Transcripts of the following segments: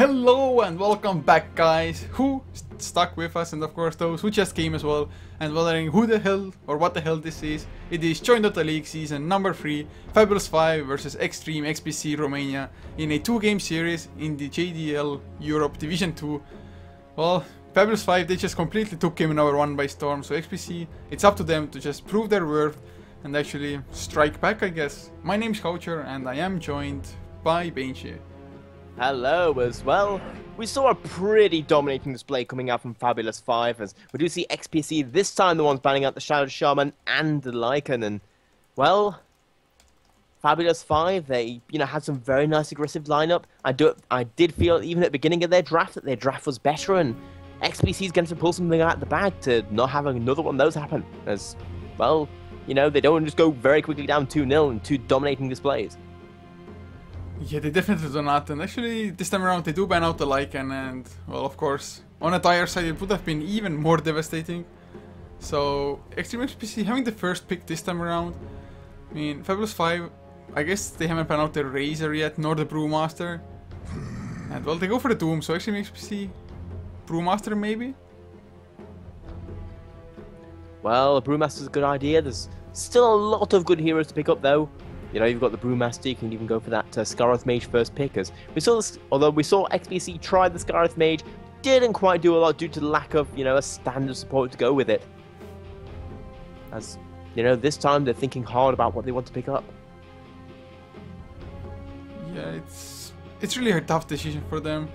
Hello and welcome back, guys who stuck with us, and of course those who just came as well and wondering who the hell or what the hell this is. It is Join Dota League season number 3, Fab5 versus Extreme XPC Romania in a 2-game series in the jDL Europe Division 2. Well, Fab5, they just completely took game number 1 by storm, so XPC, it's up to them to just prove their worth and actually strike back, I guess. My name's Coucher and I am joined by Benji. Hello as well. We saw a pretty dominating display coming out from Fab5 as we do see XPC this time the ones banning out the Shadow Shaman and the Lycan, and well, Fab5 they had some very nice aggressive lineup. I did feel even at the beginning of their draft that their draft was better, and XPC is going to pull something out of the bag to not have another one of those happen, as well, they don't want to just go very quickly down 2-0 in 2 dominating displays. Yeah, they definitely do not, and actually this time around they do ban out the Lycan, and well, of course, on a dire side it would have been even more devastating. So Extreme XPC having the first pick this time around, I mean, Fab5, I guess they haven't banned out the Razor yet, nor the Brewmaster, and well, they go for the Doom, so Extreme XPC, Brewmaster maybe? Well, a Brewmaster's a good idea. There's still a lot of good heroes to pick up though. You've got the Brewmaster, you can even go for that Scarlet Mage first pick, as we saw this, although we saw XPC try the Scarlet Mage, didn't quite do a lot due to the lack of, a standard support to go with it. As, this time they're thinking hard about what they want to pick up. Yeah, it's really a tough decision for them.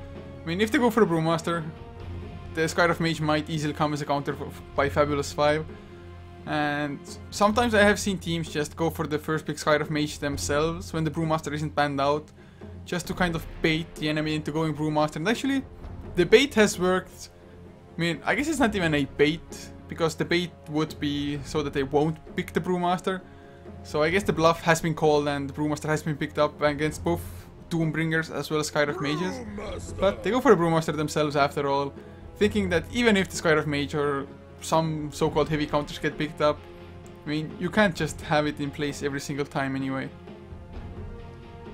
I mean, if they go for the Brewmaster, the Scarlet Mage might easily come as a counter by Fab5. And sometimes I have seen teams just go for the first pick Scarlet Mage themselves when the Brewmaster isn't banned out, just to kind of bait the enemy into going Brewmaster. And actually, the bait has worked. I mean, I guess it's not even a bait, because the bait would be so that they won't pick the Brewmaster. So I guess the bluff has been called and the Brewmaster has been picked up against both Doombringers as well as Scarlet Mages. But they go for the Brewmaster themselves after all, thinking that even if the Scarlet Mage or some so-called heavy counters get picked up, I mean, you can't just have it in place every single time anyway.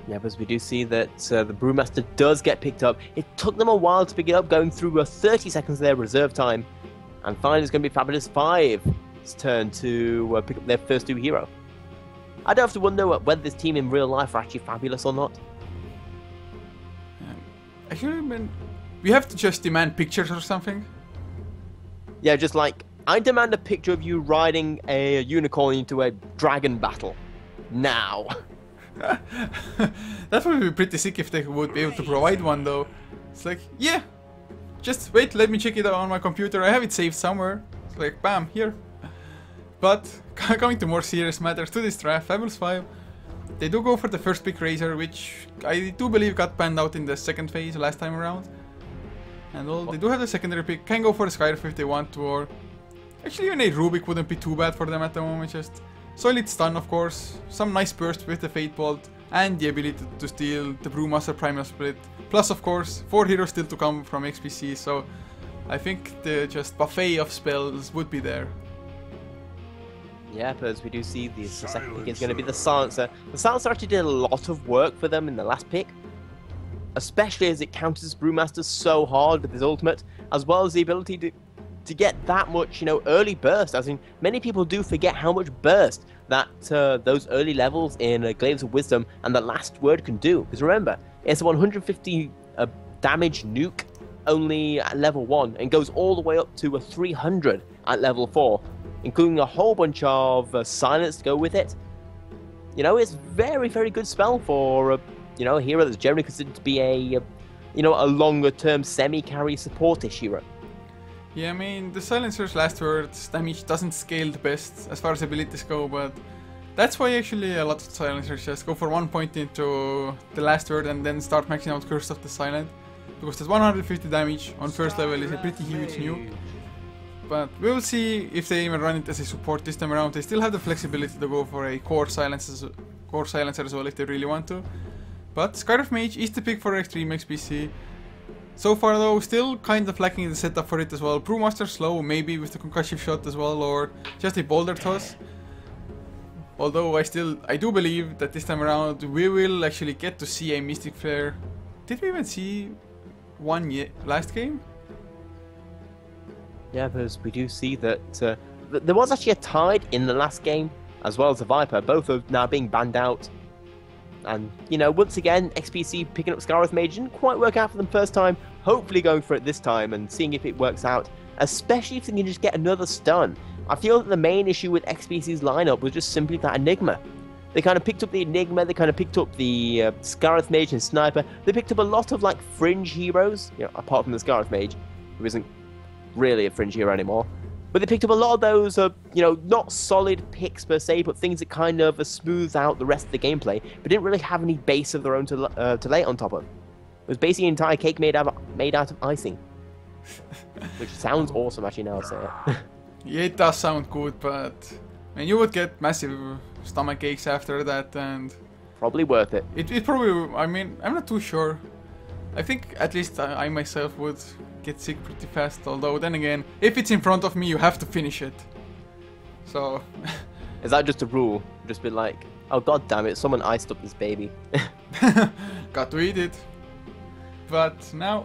Yeah, but we do see that the Brewmaster does get picked up. It took them a while to pick it up, going through 30 seconds of their reserve time. And finally it's going to be Fab5's turn to pick up their first 2 hero. I do have to wonder whether this team in real life are actually fabulous or not. Actually, I mean, we have to just demand pictures or something. Yeah, just like, I demand a picture of you riding a unicorn into a dragon battle. Now. That would be pretty sick if they would be able to provide one though. It's like, yeah, just wait, let me check it out on my computer. I have it saved somewhere. It's like, bam, here. But, coming to more serious matters to this draft, Fab5, they do go for the first pick Razor, which I do believe got banned out in the second phase last time around. And well, they do have the secondary pick, can go for the Skyriff if they want to, or actually even a Rubik wouldn't be too bad for them at the moment. Just solid stun, of course, some nice burst with the Fate Bolt, and the ability to steal the Brewmaster Primal Split. Plus, of course, 4 heroes still to come from XPC, so I think the just buffet of spells would be there. Yeah, but as we do see, the second pick is going to be the Silencer. The Silencer actually did a lot of work for them in the last pick, especially as it counters Brewmaster so hard with his ultimate, as well as the ability to get that much, early burst. As in, many people do forget how much burst that those early levels in Glaives of Wisdom and the Last Word can do. Because remember, it's a 150 damage nuke only at level 1, and goes all the way up to a 300 at level 4, including a whole bunch of silence to go with it. It's very, very good spell for a hero that's generally considered to be a longer-term semi-carry support-ish hero. Yeah, I mean, the Silencer's Last Words damage doesn't scale the best as far as abilities go, but that's why actually a lot of Silencers just go for 1 point into the Last Word and then start maxing out Kiilstofte Silent, because that 150 damage on first level is a pretty huge nuke. But we will see if they even run it as a support this time around. They still have the flexibility to go for a core silencer as well if they really want to. But Scarlet Mage is the pick for Extreme XPC. So far though, still kind of lacking the setup for it as well. Brewmaster slow, maybe with the concussive shot as well, or just a boulder toss. Although I do believe that this time around we will actually get to see a Mystic Flare. Did we even see won last game. Yeah, because we do see that there was actually a Tide in the last game, as well as a Viper. Both are now being banned out. And, you know, once again, XPC picking up Scarlet Mage didn't quite work out for them first time. Hopefully going for it this time and seeing if it works out, especially if they can just get another stun. I feel that the main issue with XPC's lineup was just simply that Enigma. They kind of picked up the Enigma, they kind of picked up the Scarlet Mage and Sniper. They picked up a lot of, like, fringe heroes, you know, apart from the Scarlet Mage, who isn't really a fringe hero anymore. But they picked up a lot of those, you know, not solid picks per se, but things that kind of smooth out the rest of the gameplay, but didn't really have any base of their own to lay it on top of. It was basically an entire cake made out of icing. Which sounds awesome, actually, now I say it. Yeah, it does sound good, but I mean, you would get massive stomach aches after that, and probably worth it. It probably, I mean, I'm not too sure. I think at least I myself would get sick pretty fast, although then again, if it's in front of me, you have to finish it. So... Is that just a rule? Just be like, oh god damn it, someone iced up this baby. Got to eat it. But now,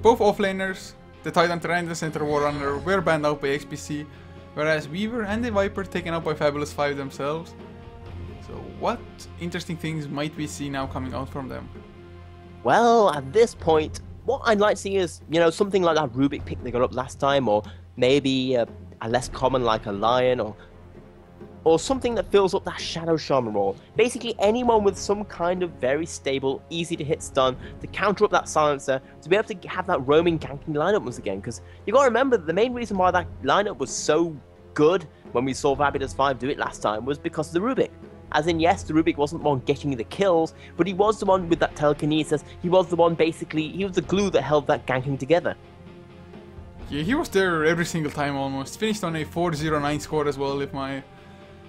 both offlaners, the Titan and the Center Warrunner, were banned out by XPC, whereas Weaver and the Viper taken out by Fab5 themselves. So what interesting things might we see now coming out from them? Well, at this point, what I'd like to see is, you know, something like that Rubik pick they got up last time, or maybe a less common like a Lion, or something that fills up that Shadow Shaman role. Basically anyone with some kind of very stable, easy to hit stun to counter up that Silencer, to be able to have that roaming ganking lineup once again, because you got to remember that the main reason why that lineup was so good when we saw Fab5 do it last time was because of the Rubik. As in, yes, the Rubik wasn't the one getting the kills, but he was the one with that telekinesis. He was the one, basically, he was the glue that held that ganking together. Yeah, he was there every single time almost. Finished on a 409 score as well, if my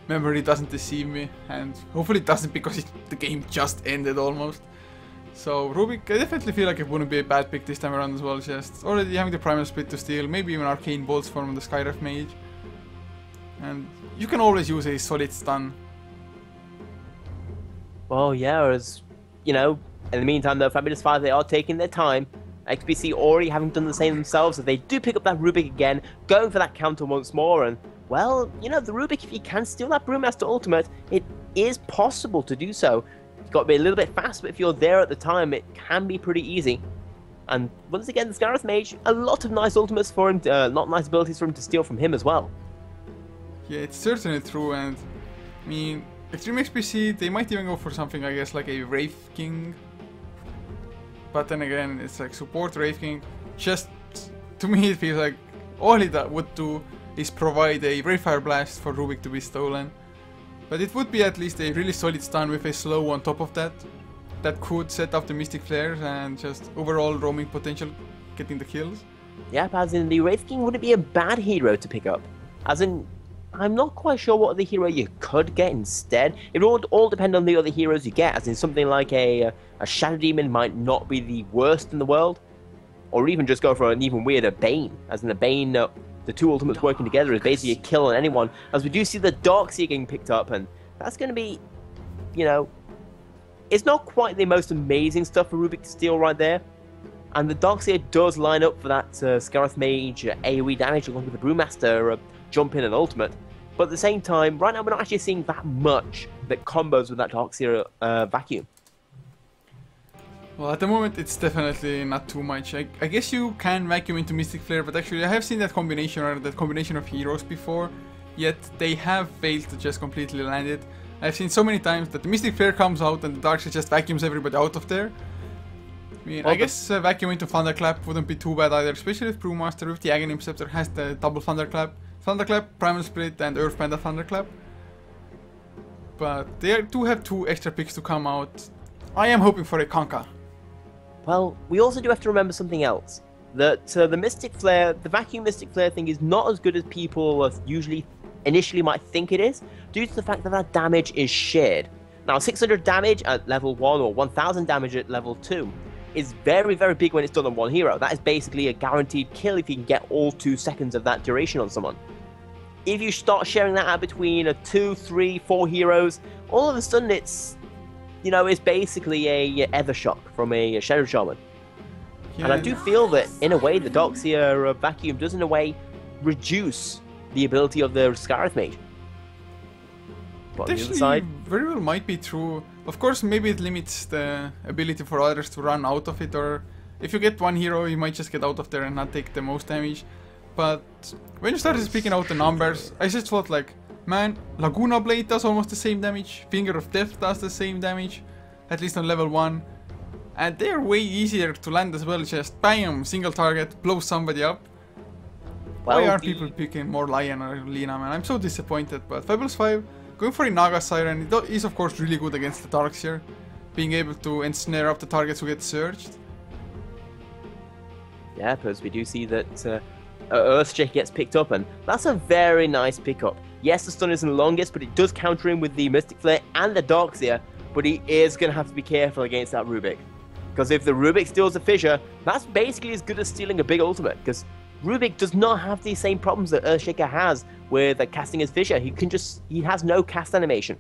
memory doesn't deceive me. And hopefully it doesn't, because the game just ended almost. So Rubik, I definitely feel like it wouldn't be a bad pick this time around as well. Just already having the Primal Split to steal, maybe even Arcane Bolts from the Skyref Mage. And you can always use a solid stun. Well, yeah, as you know, in the meantime, though, Fab5, they are taking their time. XPC already having done the same themselves, so they do pick up that Rubik again, going for that counter once more, and, well, you know, the Rubik, if you can steal that Brewmaster ultimate, it is possible to do so. You've got to be a little bit fast, but if you're there at the time, it can be pretty easy. And, once again, the Scarlet Mage, a lot of nice ultimates for him, not nice abilities for him to steal from him as well. Yeah, it's certainly true, and, I mean, Extreme XPC, they might even go for something, I guess, like a Wraith King. But then again, it's like support Wraith King. Just, to me, it feels like all it would do is provide a Wraith Fire Blast for Rubik to be stolen. But it would be at least a really solid stun with a slow on top of that. That could set up the Mystic Flares and just overall roaming potential, getting the kills. Yeah, as in the Wraith King wouldn't be a bad hero to pick up. As in, I'm not quite sure what other hero you could get instead. It would all depend on the other heroes you get, as in something like a Shadow Demon might not be the worst in the world. Or even just go for an even weirder Bane, as in the Bane, the two ultimates working together is basically a kill on anyone, as we do see the Darkseer getting picked up, and that's going to be, you know, it's not quite the most amazing stuff for Rubik to steal right there. And the Darkseer does line up for that Scarlet Mage AoE damage along with the Brewmaster jump in and ultimate. But at the same time, right now we're not actually seeing that much that combos with that Darkseer vacuum. Well, at the moment it's definitely not too much. I guess you can vacuum into Mystic Flare, but actually I have seen that combination of heroes before, yet they have failed to just completely land it. I've seen so many times that the Mystic Flare comes out and the Darkseer just vacuums everybody out of there. I mean, I guess vacuum into Thunderclap wouldn't be too bad either, especially if Brewmaster with the Aghanim Scepter has the double Thunderclap. Thunderclap, Primal Split, and Earth Panda Thunderclap. But they do have 2 extra picks to come out. I am hoping for a Conka. Well, we also do have to remember something else. That the Mystic Flare, the Vacuum Mystic Flare thing is not as good as people usually initially might think it is, due to the fact that that damage is shared. Now, 600 damage at level 1 or 1000 damage at level 2 is very, very big when it's done on one hero. That is basically a guaranteed kill if you can get all 2 seconds of that duration on someone. If you start sharing that out between 2, 3, 4 heroes, all of a sudden it's, you know, it's basically a Ether Shock from a Shadow Shaman. Yeah. And I do feel that, in a way, the Doxia vacuum does, in a way, reduce the ability of the Scarif Mage. But on the other side, very well might be true. Of course, maybe it limits the ability for others to run out of it, or if you get one hero, you might just get out of there and not take the most damage. But when you started speaking out the numbers, I just thought like, man, Laguna Blade does almost the same damage, Finger of Death does the same damage, at least on level 1. And they're way easier to land as well, just bam, single target, blow somebody up. well, Why are people picking more Lion or Lina, man? I'm so disappointed, but Fabulous 5, going for a Naga Siren, it is of course really good against the Darkseer, being able to ensnare up the targets who get surged. Yeah, because we do see that Earthshake gets picked up, and that's a very nice pickup. Yes, the stun isn't the longest, but it does counter him with the Mystic Flare and the Darkseer, but he is going to have to be careful against that Rubik. Because if the Rubik steals a Fissure, that's basically as good as stealing a big ultimate, because Rubik does not have the same problems that Earthshaker has with casting his Fissure. He has no cast animation.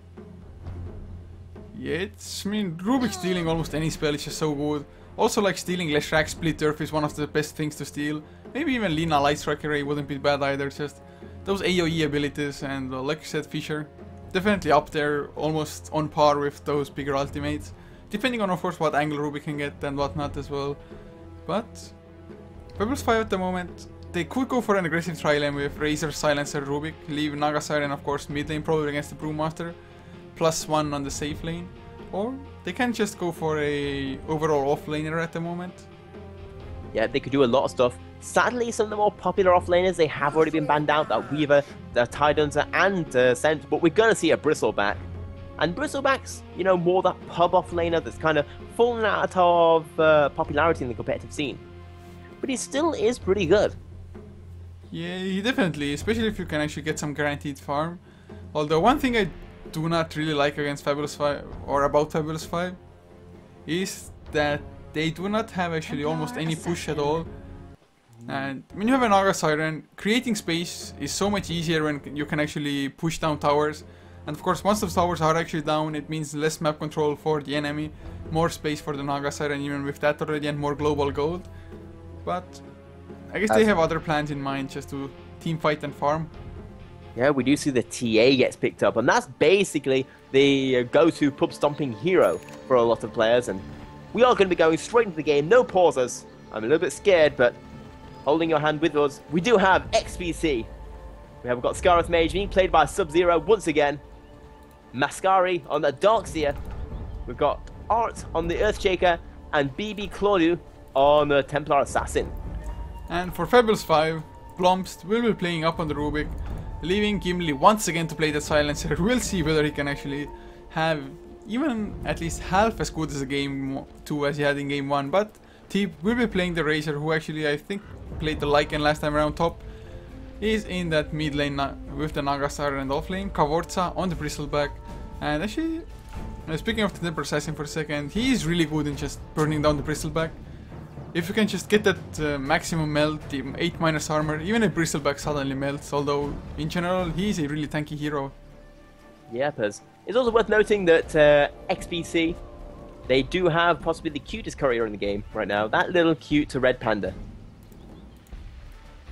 Yeah, I mean, Rubik stealing almost any spell is just so good. Also, like, stealing Leshrac Split Earth is one of the best things to steal. Maybe even Lina Light Strike Array wouldn't be bad either, just those AoE abilities, and like you said, Fissure, definitely up there, almost on par with those bigger ultimates. Depending on, of course, what angle Rubik can get and whatnot as well. But Fabulous 5 at the moment, they could go for an aggressive tri-lane with Razor, Silencer, Rubik, leave Naga Siren, of course, mid lane, probably against the Brewmaster, +1 on the safe lane. Or they can just go for a overall offlaner at the moment. Yeah, they could do a lot of stuff. Sadly, some of the more popular offlaners, they have already been banned out. That Weaver, the Tidunzer, and Scent. But we're going to see a Bristleback. And Bristleback's, you know, more that pub offlaner that's kind of fallen out of popularity in the competitive scene. But he still is pretty good. Yeah, he definitely, especially if you can actually get some guaranteed farm. Although one thing I do not really like against Fabulous 5, or about Fabulous 5, is that they do not have actually almost any push at all. And when you have a Naga Siren, creating space is so much easier when you can actually push down towers. And of course, once those towers are actually down, it means less map control for the enemy, more space for the Naga Siren even with that already, and more global gold. But I guess they have other plans in mind, just to team fight and farm. Yeah, we do see the TA gets picked up, and that's basically the go-to pub stomping hero for a lot of players. And we are going to be going straight into the game, no pauses. I'm a little bit scared, but holding your hand with us, we do have XPC. We have got Scarif Mage being played by Sub-Zero once again. Mascari on the Darkseer. We've got Art on the Earthshaker, and BB Claudu on the Templar Assassin. And for Fabulous 5, Blomst will be playing up on the Rubik, leaving Gimli once again to play the Silencer. We'll see whether he can actually have even at least half as good as a game 2 as he had in game 1. But Teep will be playing the Razor, who actually I think played the Lycan last time around top. He's in that mid lane with the Naga Siren and off lane. Kavorza on the Bristleback. And actually, speaking of the Templar Assassin for a second, he is really good in just burning down the Bristleback. If you can just get that maximum melt, 8- armor, even a Bristleback suddenly melts, although in general he's a really tanky hero. Yeah, Pez. It's also worth noting that XPC, they do have possibly the cutest courier in the game right now, that little cute Red Panda.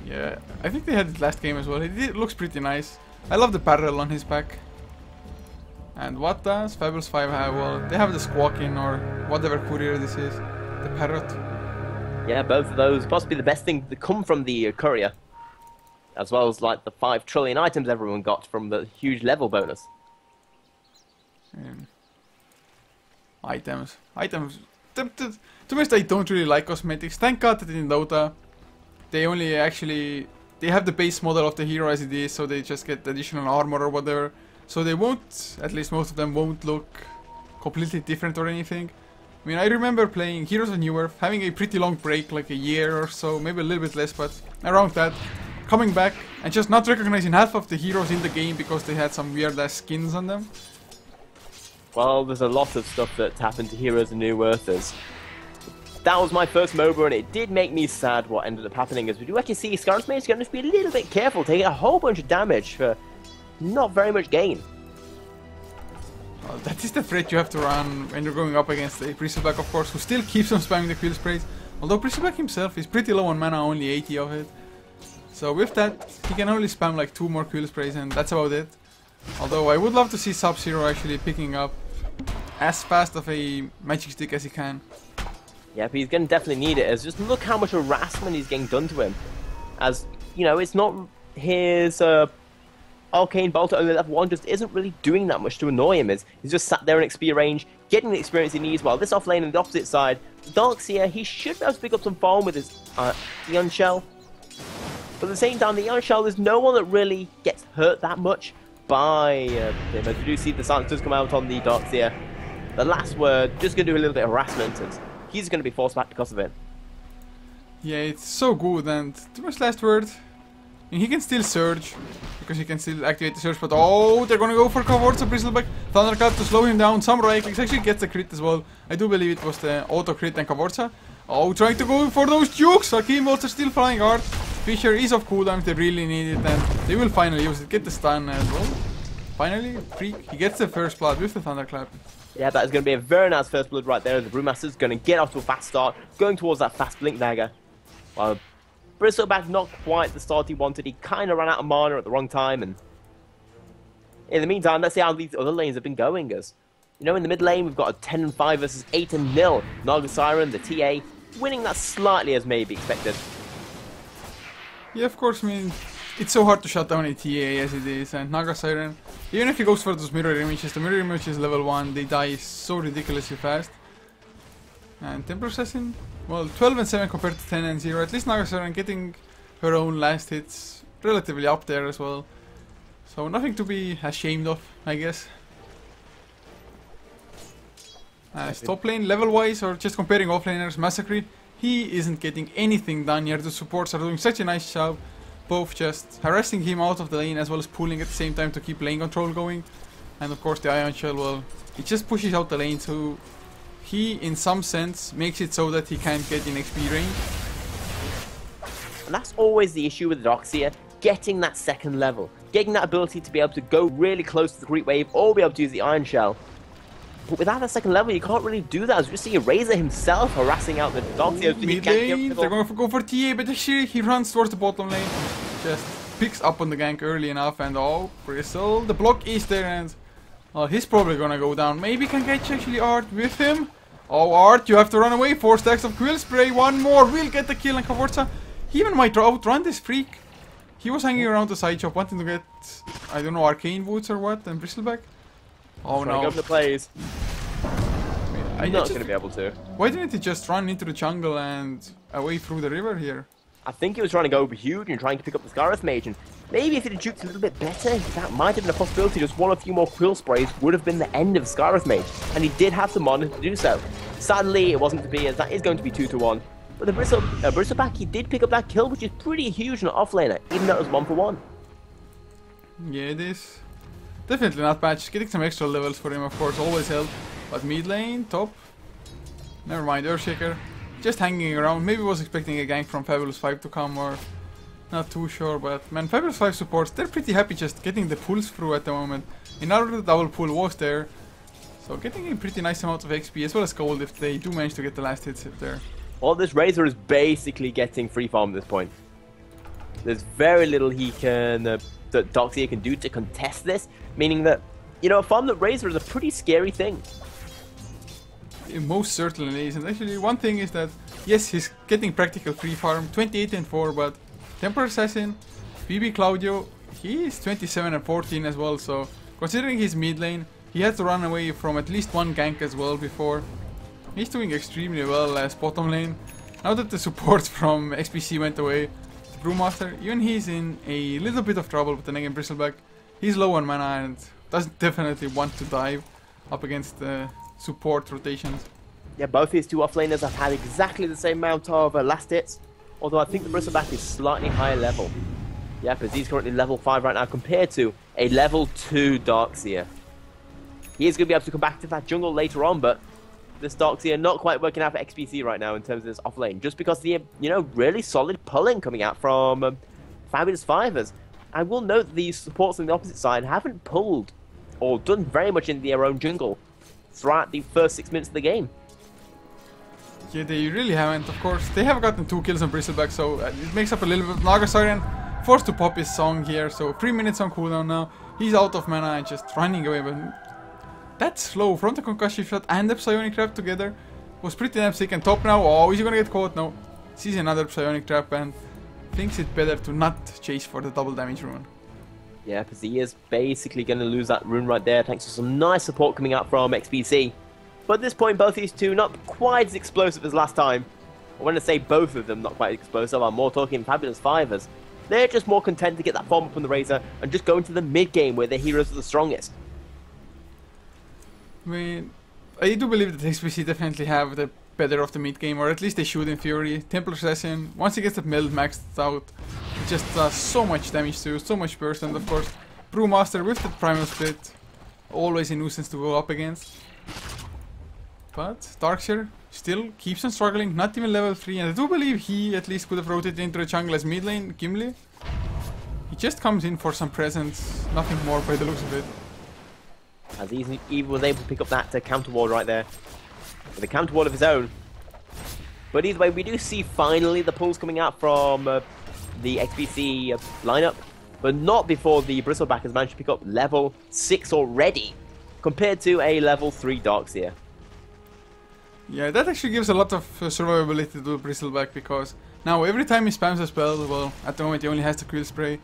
Yeah, I think they had it last game as well. It looks pretty nice. I love the parallel on his back. And what does Fabulous 5 have? Well, they have the Squawking or whatever courier this is, the Parrot. Yeah, both of those possibly the best thing to come from the courier, as well as like the 5 trillion items everyone got from the huge level bonus. Items. To be honest, I don't really like cosmetics. Thank God that in Dota, they only actually, they have the base model of the hero as it is, so they just get additional armor or whatever. So they won't, at least most of them won't look completely different or anything. I mean, I remember playing Heroes of New Earth, having a pretty long break, like a year or so, maybe a little bit less, but around that. Coming back and just not recognizing half of the heroes in the game because they had some weird ass skins on them. Well, there's a lot of stuff that's happened to Heroes of New Earthers. That was my first MOBA, and it did make me sad what ended up happening, as we do actually see Scarif Mage is going to be a little bit careful, taking a whole bunch of damage for not very much gain. That is the threat you have to run when you're going up against a Bristleback, of course, who still keeps on spamming the Quill Sprays. Although Bristleback himself is pretty low on mana, only 80 of it. So with that, he can only spam like 2 more Quill Sprays and that's about it. Although I would love to see Sub-Zero actually picking up as fast of a magic stick as he can. Yeah, but he's going to definitely need it, as just look how much harassment he's getting done to him. As, you know, it's not his Arcane Bolt at only level 1 just isn't really doing that much to annoy him, as he's just sat there in XP range, getting the experience he needs, while this offlane on the opposite side, Darkseer, he should be able to pick up some farm with his Eon Shell. But at the same time, the Eon Shell, there's no one that really gets hurt that much by him, as we do see the silence does come out on the Darkseer. The last word, just going to do a little bit of harassment, as he's going to be forced back because of it. Yeah, it's so good, and too much last word. And he can still surge, because he can still activate the surge, but oh, they're gonna go for Kavorza Bristleback. Thunderclap to slow him down, some right clicks, actually gets the crit as well. I do believe it was the auto crit and Kavorza. Oh, trying to go for those jukes! Arcane Bolts are still flying hard. Fisher is off cooldown if they really need it, and they will finally use it, get the stun as well. Finally, Freak, he gets the first blood with the Thunderclap. Yeah, that is going to be a very nice first blood right there. The Brewmaster's going to get off to a fast start, going towards that fast Blink Dagger. While Bristleback not quite the start he wanted. He kind of ran out of mana at the wrong time. And in the meantime, let's see how these other lanes have been going. As you know, in the mid lane, we've got a 10-5 versus 8-0. Naga Siren, the TA, winning that slightly as may be expected. Yeah, of course, I mean, it's so hard to shut down a TA as it is, and Naga Siren, even if he goes for those mirror images, the mirror image is level 1, they die so ridiculously fast. And Temple Assassin, well, 12 and 7 compared to 10 and 0, at least Naga Siren getting her own last hits relatively up there as well. So nothing to be ashamed of, I guess. Top lane, level-wise, or just comparing offlaners, Massacre, he isn't getting anything done here. The supports are doing such a nice job, both just harassing him out of the lane as well as pulling at the same time to keep lane control going. And of course the Ion Shell, well, it just pushes out the lane, so he, in some sense, makes it so that he can't get in XP range. And that's always the issue with Darkseer, getting that second level, getting that ability to be able to go really close to the creep wave or be able to use the Iron Shell. But without that second level, you can't really do that. As we see Razor himself harassing out the Darkseer. Mid lane, they're going to go for TA, but actually he runs towards the bottom lane. Just picks up on the gank early enough, and oh, Bristle, the block is there, and he's probably going to go down. Maybe can catch actually Art with him. Oh, Art, you have to run away. 4 stacks of Quill Spray, 1 more will get the kill, and Kavorza, he even might outrun this Freak. He was hanging around the side shop, wanting to get, I don't know, Arcane Boots or what, and Bristleback. Oh no. Go for the plays. I'm not going to be able to. Why didn't he just run into the jungle and away through the river here? I think he was trying to go huge and trying to pick up the Scarif Mage, and maybe if he'd juked a little bit better, that might have been a possibility. Just one or few more Quill Sprays would have been the end of Scarif Mage, and he did have the mana to do so. Sadly, it wasn't to be, as that is going to be 2-1. But the Bristleback, he did pick up that kill, which is pretty huge on an offlaner, even though it was 1-for-1. Yeah, it is. Definitely not bad. Just getting some extra levels for him, of course, always help. But mid lane, top. Never mind, Earthshaker. Just hanging around. Maybe was expecting a gank from Fab5 to come, or not too sure. But man, Fab5 supports, they're pretty happy just getting the pulls through at the moment. In order the double pull was there. So getting a pretty nice amount of XP as well as gold if they do manage to get the last hits there. Well, this Razor is basically getting free farm at this point. There's very little he can, that Darkseer can do to contest this, meaning that, you know, a farm that Razor is a pretty scary thing. It most certainly is, and actually one thing is that, yes, he's getting practical free farm, 28 and 4, but Temper Assassin, BB Claudio, he is 27 and 14 as well, so considering his mid lane, he had to run away from at least one gank as well before. He's doing extremely well as bottom lane. Now that the support from XPC went away, the Brewmaster, even he's in a little bit of trouble, but then again Bristleback, he's low on mana and doesn't definitely want to dive up against the support rotations. Yeah, both these two offlaners have had exactly the same amount of last hits, although I think the Bristleback is slightly higher level. Yeah, because he's currently level 5 right now compared to a level 2 Darkseer. He is going to be able to come back to that jungle later on, but this Darkseer not quite working out for XPC right now in terms of this offlane, just because the, you know, really solid pulling coming out from Fab5. I will note that these supports on the opposite side haven't pulled or done very much in their own jungle throughout the first 6 minutes of the game. Yeah, they really haven't, of course. They have gotten 2 kills on Bristleback, so it makes up a little bit. Naga Siren forced to pop his song here, so 3 minutes on cooldown now. He's out of mana and just running away, but that's slow. From the concussion shot and the psionic trap together was pretty damn sick. And top now, oh, is he gonna get caught? No. Sees another psionic trap and thinks it better to not chase for the double damage rune. Yeah, because he is basically going to lose that rune right there thanks to some nice support coming out from XPC. But at this point, both these two not quite as explosive as last time. When I say both of them not quite explosive, I'm more talking Fab5 as they're just more content to get that farm up on the Razor and just go into the mid game where their heroes are the strongest. I mean, I do believe that XPC definitely have the better of the mid game, or at least they should in theory. Templar Assassin, once he gets the meld maxed out, it just does so much damage to you, so much burst, and of course, Brewmaster with the Primal Split, always a nuisance to go up against. But Darkseer still keeps on struggling, not even level 3, and I do believe he at least could have rotated into the jungle as mid lane, Gimli. He just comes in for some presence, nothing more by the looks of it. As he was able to pick up that counter ward right there, with a counter ward of his own. But either way, we do see finally the pulls coming out from the XPC lineup, but not before the Bristleback has managed to pick up level 6 already, compared to a level 3 Darkseer. Yeah, that actually gives a lot of survivability to Bristleback, because now every time he spams a spell, well, at the moment he only has the Quill Spray,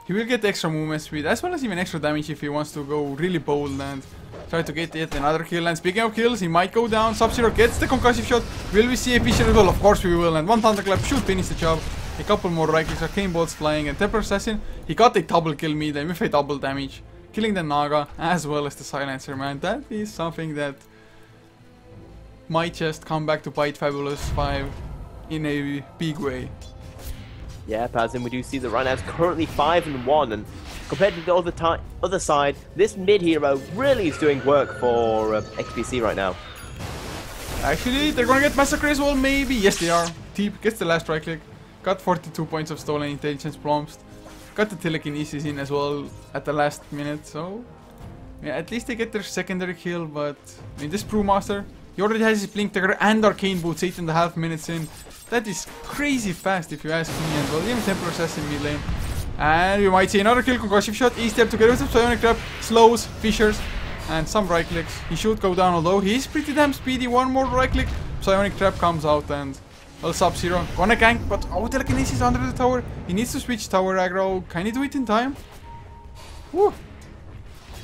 he will get extra movement speed, as well as even extra damage if he wants to go really bold and try to get yet another kill. And speaking of kills, he might go down. Sub-Zero gets the concussive shot. Will we see a Fisher as well? Of course we will. And one Thunderclap should finish the job. A couple more right clicks, Arcane Bolts flying, and Templar Assassin, he got a double kill mid with a double damage, killing the Naga as well as the Silencer, man. That is something that might just come back to bite Fab5 in a big way. Yeah, Pazin, we do see that right now it's currently 5-1, and compared to the other side, this mid hero really is doing work for XPC right now. Actually, they're gonna get Massacre as well, maybe. Yes, they are. Teep gets the last right click. Got 42 points of stolen intelligence plumped. Got the telekinesis in as well at the last minute, so yeah, at least they get their secondary kill. But I mean, this Brewmaster, he already has his Blink Dagger and Arcane Boots 8.5 minutes in. That is crazy fast if you ask me, and well, even Templar Assassin mid lane. And we might see another kill, concussive shot, E-step together with the Psionic Trap, slows, fissures, and some right clicks. He should go down, although he's pretty damn speedy. One more right click, Psionic Trap comes out, and well, Sub-Zero gonna gank, but oh, telekinesis under the tower. He needs to switch tower aggro. Can he do it in time? Woo.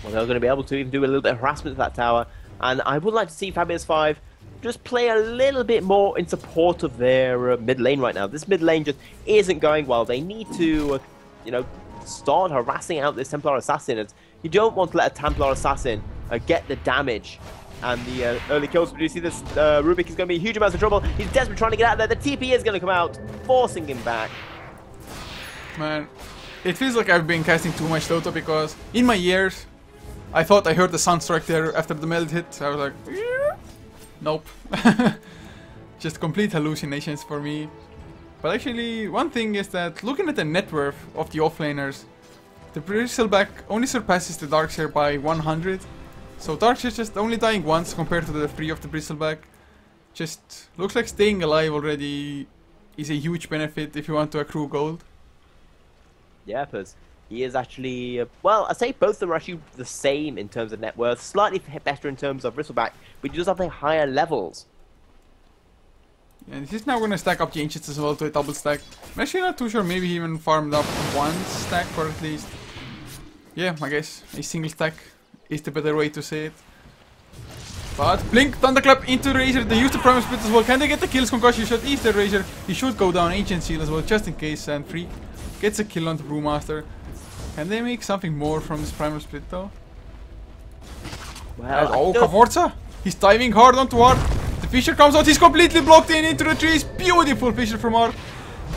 Well, they're going to be able to even do a little bit of harassment to that tower, and I would like to see Fab5 just play a little bit more in support of their mid lane right now. This mid lane just isn't going well. They need to, you know, start harassing out this Templar Assassin. You don't want to let a Templar Assassin get the damage and the early kills. We do see this Rubik is going to be a huge amount of trouble. He's desperately trying to get out there. The TP is going to come out, forcing him back. Man, it feels like I've been casting too much Dota, because in my ears, I thought I heard the Sunstrike there after the meld hit. I was like, yeah. Nope. Just complete hallucinations for me. But actually, one thing is that looking at the net worth of the offlaners, the Bristleback only surpasses the Darkseer by 100. So Darkseer just only dying once compared to the 3 of the Bristleback. Just looks like staying alive already is a huge benefit if you want to accrue gold. Yeah, because he is actually, well, I say both of them are actually the same in terms of net worth, slightly better in terms of Bristleback, but he does have the higher levels. And he's now going to stack up the Ancients as well to a double stack. I'm actually not too sure, maybe he even farmed up one stack, or at least, yeah, I guess a single stack is the better way to say it. But Blink, Thunderclap into Razor, they use the Primal Split as well. Can they get the kills? Concussion shot is the Razor. He should go down Ancient Seal as well, just in case, and Freak gets a kill on the Brewmaster. Can they make something more from this Primal Split though? Well, oh, Kavorza! He's diving hard onto Art. The Fisher comes out, he's completely blocked in into the trees. Beautiful Fisher from Art.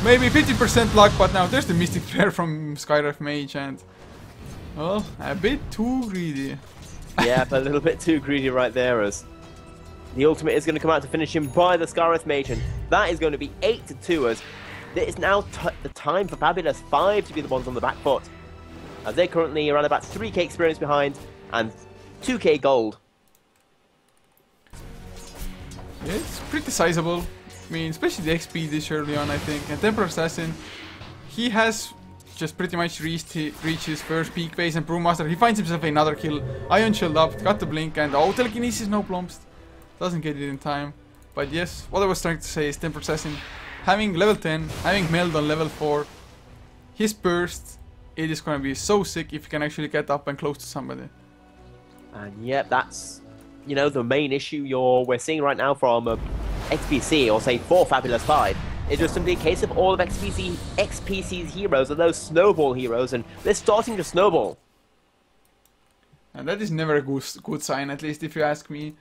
Maybe 50% luck, but now there's the Mystic Flare from Skyref Mage, and well, a bit too greedy. Yeah, but a little bit too greedy right there, as the ultimate is going to come out to finish him by the Skyref Mage, and that is going to be 8-2, as it is now the time for Fab5 to be the ones on the back foot, as they're currently around about 3k experience behind and 2k gold. Yeah, it's pretty sizable. I mean, especially the XP this early on, I think. And Temper Assassin, he has just pretty much reached his first peak phase, and Brewmaster, he finds himself another kill. Ion Shield up, got the blink, and oh, Telekinesis no plumps. Doesn't get it in time. But yes, what I was trying to say is Temper Assassin, having level 10, having Meld on level 4, his burst, it is going to be so sick if you can actually get up and close to somebody. And yep, that's, you know, the main issue we're seeing right now from XPC, or say for Fab5. It's just simply a case of all of XPC's heroes are those snowball heroes, and they're starting to snowball. And that is never a good sign, at least if you ask me.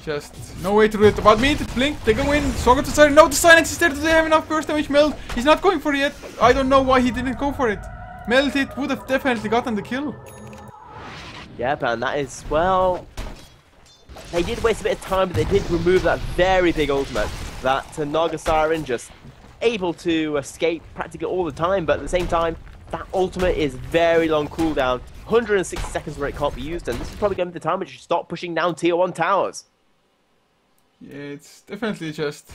Just no way to do it. About me, the blink, they go in, Soga to Siren. No, the silence is there. Do they have enough burst damage? Meld, he's not going for it yet. I don't know why he didn't go for it. Meld it would have definitely gotten the kill. Yep, and that is, well, they did waste a bit of time, but they did remove that very big ultimate. That Naga Siren just able to escape practically all the time, but at the same time, that ultimate is very long cooldown. 160 seconds where it can't be used, and this is probably going to be the time when you should start pushing down tier 1 towers. Yeah, it's definitely just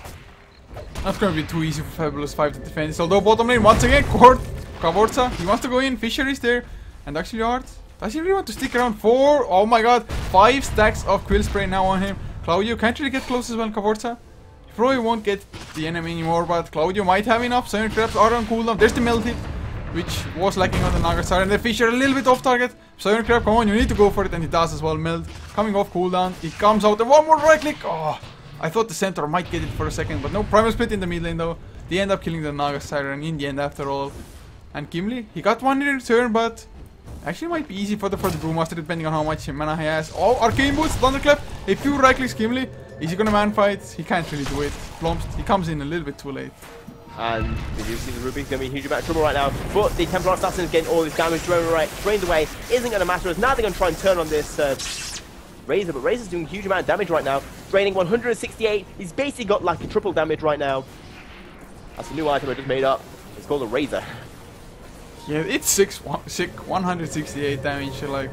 not going to be too easy for Fab5 to defend this. Although bottom lane, once again, Kavorza, he wants to go in, Fisher is there, and actually Art, does he really want to stick around? 4, oh my god, 5 stacks of Quill Spray now on him. Claudio can't really get close as well, Kavorza. He probably won't get the enemy anymore, but Claudio might have enough. 7 traps are on cooldown, there's the Melt Hit, which was lacking on the Naga Siren. The Fisher a little bit off target. Siren Crab, come on, you need to go for it, and he does as well. Meld coming off cooldown. He comes out, and one more right click. Oh, I thought the centaur might get it for a second, but no. Primal Split in the mid lane though. They end up killing the Naga Siren in the end after all. And Gimli, he got one in return, but actually might be easy for the Brewmaster depending on how much mana he has. Oh, Arcane Boots, Thunderclap, a few right clicks. Gimli, is he gonna man fight? He can't really do it. Plumped, he comes in a little bit too late. And we do see the Rubik's going to be in huge amount of trouble right now. But the Templar Assassin is getting all this damage drained away. Isn't going to matter, as now they're going to try and turn on this Razor. But Razor's doing a huge amount of damage right now. Draining 168. He's basically got like a triple damage right now. That's a new item I just made up. It's called a Razor. Yeah, it's sick 168 damage. Like,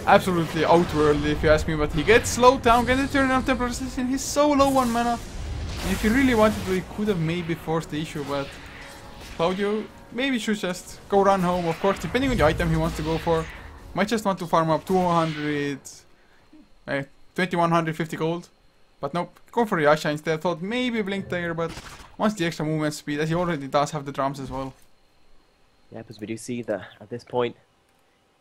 absolutely outworldly if you ask me. But he gets slowed down. Get the turn on Templar Assassin. He's so low on mana. And if he really wanted to, he could have maybe forced the issue, but Claudio maybe should just go run home, of course, depending on the item he wants to go for. Might just want to farm up 2150 gold. But nope, go for Yasha instead. Thought maybe Blink there, but wants the extra movement speed, as he already does have the drums as well. Yeah, because we do see that at this point,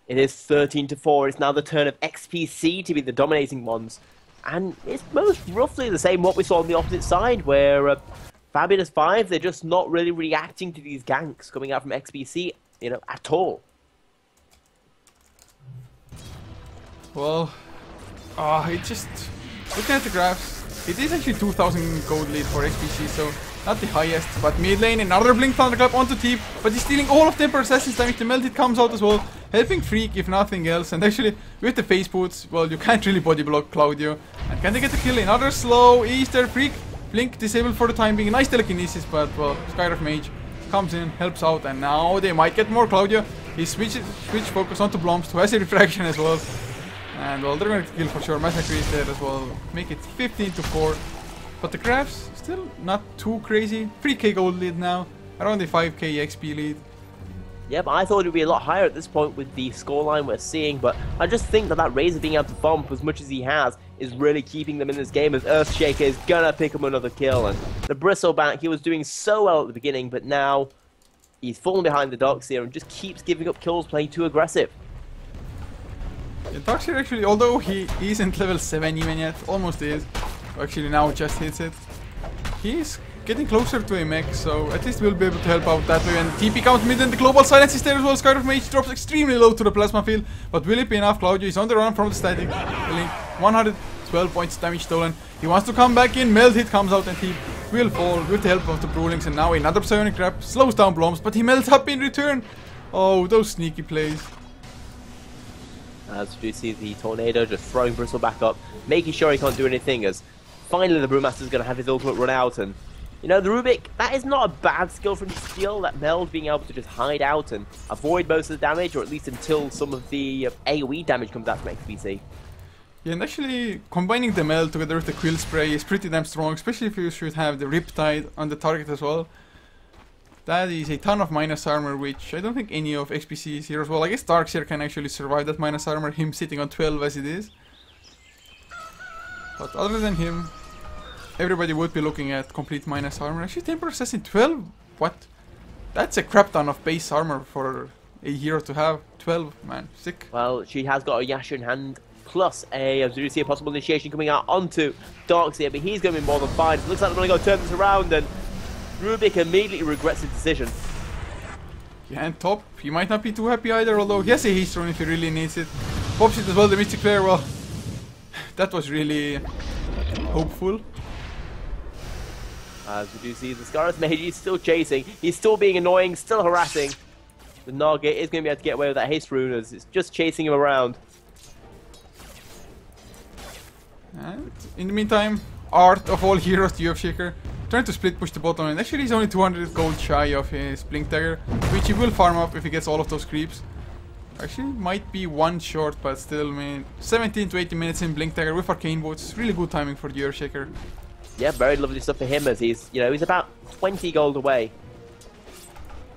it is 13-4. It's now the turn of XPC to be the dominating ones. And it's most roughly the same what we saw on the opposite side, where Fab5, they're just not really reacting to these ganks coming out from XPC, you know, at all. Well, it just, looking at the graphs, it is actually 2000 gold lead for XPC, so not the highest, but mid lane, another Blink Thunderclap onto Teep, but he's stealing all of Temper Assassin's damage. The Melt Hit comes out as well, helping Freak if nothing else, and actually with the face boots, well, you can't really body block Claudio. And can they get the kill? Another slow Easter Freak, Blink disabled for the time being, nice telekinesis, but well, Skyrock Mage comes in, helps out, and now they might get more Claudio. He switch focus onto Blomst, who has a refraction as well. And well, they're going to kill for sure. Massacre is there as well, make it 15-4. But the graphs, still not too crazy. 3k gold lead now, around the 5k XP lead. Yeah, but I thought it would be a lot higher at this point with the scoreline we're seeing, but I just think that Razor being able to bump as much as he has is really keeping them in this game, as Earthshaker is gonna pick him another kill. And the Bristleback, he was doing so well at the beginning, but now he's fallen behind the docks here and just keeps giving up kills, playing too aggressive. Yeah, Darkseer actually, although he isn't level 7 even yet, almost is. Actually now just hits it. He's getting closer to a mech, so at least we'll be able to help out that way. And TP comes mid and the global silence is there as well. Skyrock Mage drops extremely low to the plasma field, but will it be enough? Claudio is on the run from the static. 112 points damage stolen. He wants to come back in. Melt Hit comes out and he will fall with the help of the Brewlings. And now another Psionic Trap slows down Bloms, but he melts up in return. Oh, those sneaky plays. As you see the Tornado just throwing Bristle back up, making sure he can't do anything, as finally the Brewmaster is going to have his ultimate run out. And you know, the Rubik, that is not a bad skill from skill, that Meld being able to just hide out and avoid most of the damage, or at least until some of the AoE damage comes out from XPC. Yeah, and actually combining the Mel together with the Quill Spray is pretty damn strong, especially if you should have the Riptide on the target as well. That is a ton of minus armor, which I don't think any of XPC's heroes... Well, I guess Darkseer can actually survive that minus armor, him sitting on 12 as it is. But other than him, everybody would be looking at complete minus armor. Actually, Templar Assassin 12? What? That's a crap ton of base armor for a hero to have. 12, man. Sick. Well, she has got a Yasha in hand, plus as you see, a possible initiation coming out onto Darkseer, but he's going to be more than fine. It looks like they're going to go turn this around, and Rubik immediately regrets his decision. Yeah, and top, he might not be too happy either, although he has a haste rune if he really needs it. Pops it as well, the Mystic Flare, well, that was really hopeful. As we do see, the Scarlet Mage is still chasing, he's still being annoying, still harassing. The Nagate is going to be able to get away with that haste rune as it's just chasing him around. And in the meantime, Art of all heroes, the Shaker, trying to split push the bottom lane. Actually, he's only 200 gold shy of his Blink Dagger, which he will farm up if he gets all of those creeps. Actually, might be one short, but still, man. 17 to 18 minutes in Blink Dagger with Arcane Boots. Really good timing for the Shaker. Yeah, very lovely stuff for him as he's, he's about 20 gold away.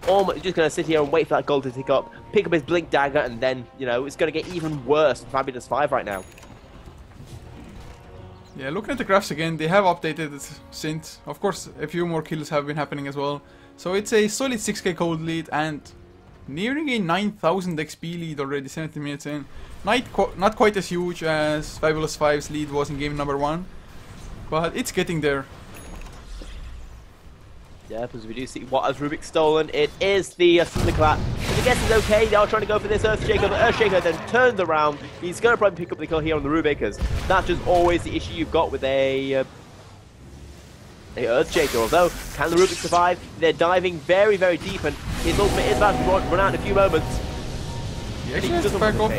Almost just going to sit here and wait for that gold to tick up, pick up his Blink Dagger, and then, it's going to get even worse for Fab5 right now. Yeah, looking at the graphs again, they have updated it since. Of course, a few more kills have been happening as well. So it's a solid 6k gold lead and nearing a 9000 XP lead already, 70 minutes in. Not quite as huge as Fabulous 5's lead was in game number 1, but it's getting there. Yeah, because we do see what has Rubik stolen. It is the Thunderclap. And I guess it's okay. They are trying to go for this Earthshaker, but Earthshaker then turns around. He's going to probably pick up the kill here on the Rubik, because that's just always the issue you've got with a Earthshaker. Although, can the Rubik survive? They're diving very, very deep, and his ultimate is about to run out in a few moments. He actually has to back up.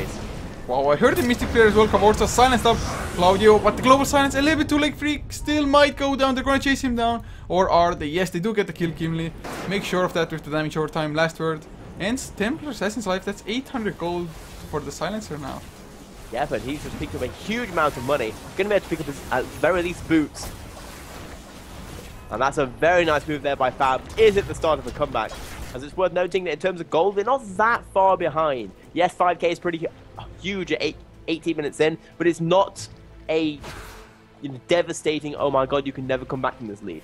Wow, I heard the Mystic Flare as well. Cavorza silenced up Claudio, but the Global Silence a little bit too late. Freak still might go down. They're going to chase him down. Or are they? Yes, they do get the kill, Kimli. Make sure of that with the damage over time. Last word. Ends Templar Assassin's life. That's 800 gold for the silencer now. Yeah, but he's just picked up a huge amount of money. Going to be able to pick up his, at very least, boots. And that's a very nice move there by Fab. Is it the start of a comeback? As it's worth noting that in terms of gold, they're not that far behind. Yes, 5k is pretty huge at 18 minutes in, but it's not a devastating, oh my god, you can never come back from this lead.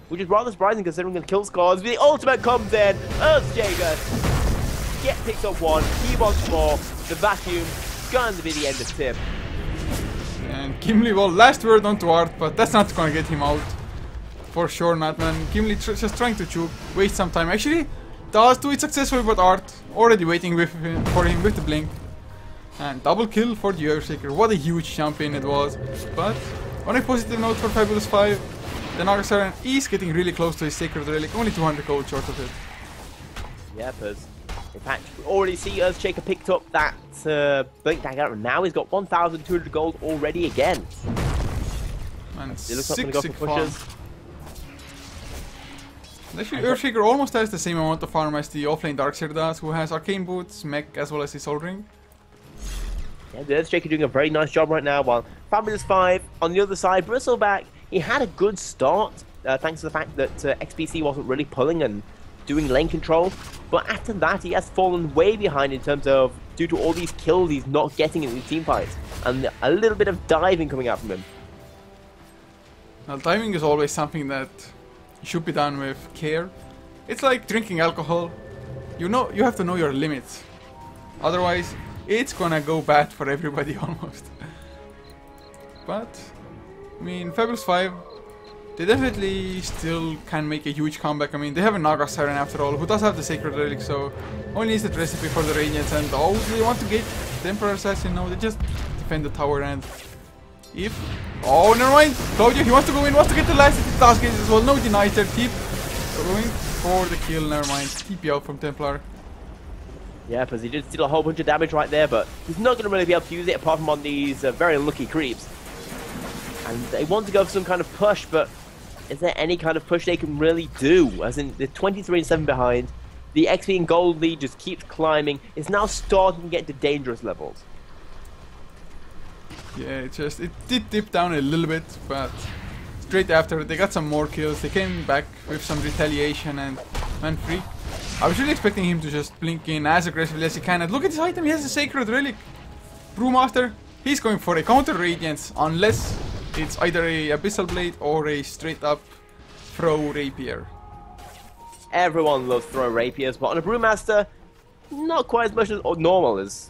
Which is rather surprising considering the kill scores. The ultimate comes in, Earthshaker get picked up one, he wants more, the vacuum going to be the end of Tim. And Kimli, well, last word onto Art, but that's not going to get him out. For sure not, man. Kimli just trying to choke, waste some time. Actually, does do it successfully, but Art already waiting for him with the blink. And double kill for the Earthshaker. What a huge champion it was. But on a positive note for Fabulous 5, the Naga Siren is getting really close to his Sacred Relic. Only 200 gold short of it. Yeah, because in fact, we already see Earthshaker picked up that Blink Dagger, and now he's got 1,200 gold already again. And it looks like they're going to go for pushes. Actually, Earthshaker almost has the same amount of farm as the offlane Darkseer does, who has Arcane Boots, Mech, as well as his Soul Ring. Yeah, the Earthshaker doing a very nice job right now, while Fabulous 5, on the other side, Bristleback, he had a good start, thanks to the fact that XPC wasn't really pulling and doing lane control, but after that, he has fallen way behind in terms of, due to all these kills he's not getting in these team fights, and a little bit of diving coming out from him. Well, diving is always something that should be done with care. It's like drinking alcohol. You have to know your limits. Otherwise, it's gonna go bad for everybody almost. But, I mean, Fabulous 5, they definitely still can make a huge comeback. I mean, they have a Naga Siren after all, who does have the Sacred Relic, so only needs the recipe for the Radiance. And oh, they want to get the Emperor Assassin? No, they just defend the tower. And if... oh, never mind! Claudio, he wants to go in, wants to get the last task as well. No denies there. Keep going for the kill, never mind. TP out from Templar. Yeah, because he did steal a whole bunch of damage right there, but he's not going to really be able to use it apart from on these very unlucky creeps. And they want to go for some kind of push, but is there any kind of push they can really do? As in, they're 23-7 behind. The XP and gold lead just keeps climbing. It's now starting to get to dangerous levels. Yeah, it did dip down a little bit, but straight after they got some more kills. They came back with some retaliation and went free. I was really expecting him to just blink in as aggressively as he can. And look at this item, he has a Sacred Relic. Brewmaster, he's going for a counter Radiance unless it's either a Abyssal Blade or a straight up throw Rapier. Everyone loves throw rapiers, but on a Brewmaster, not quite as much as normal as,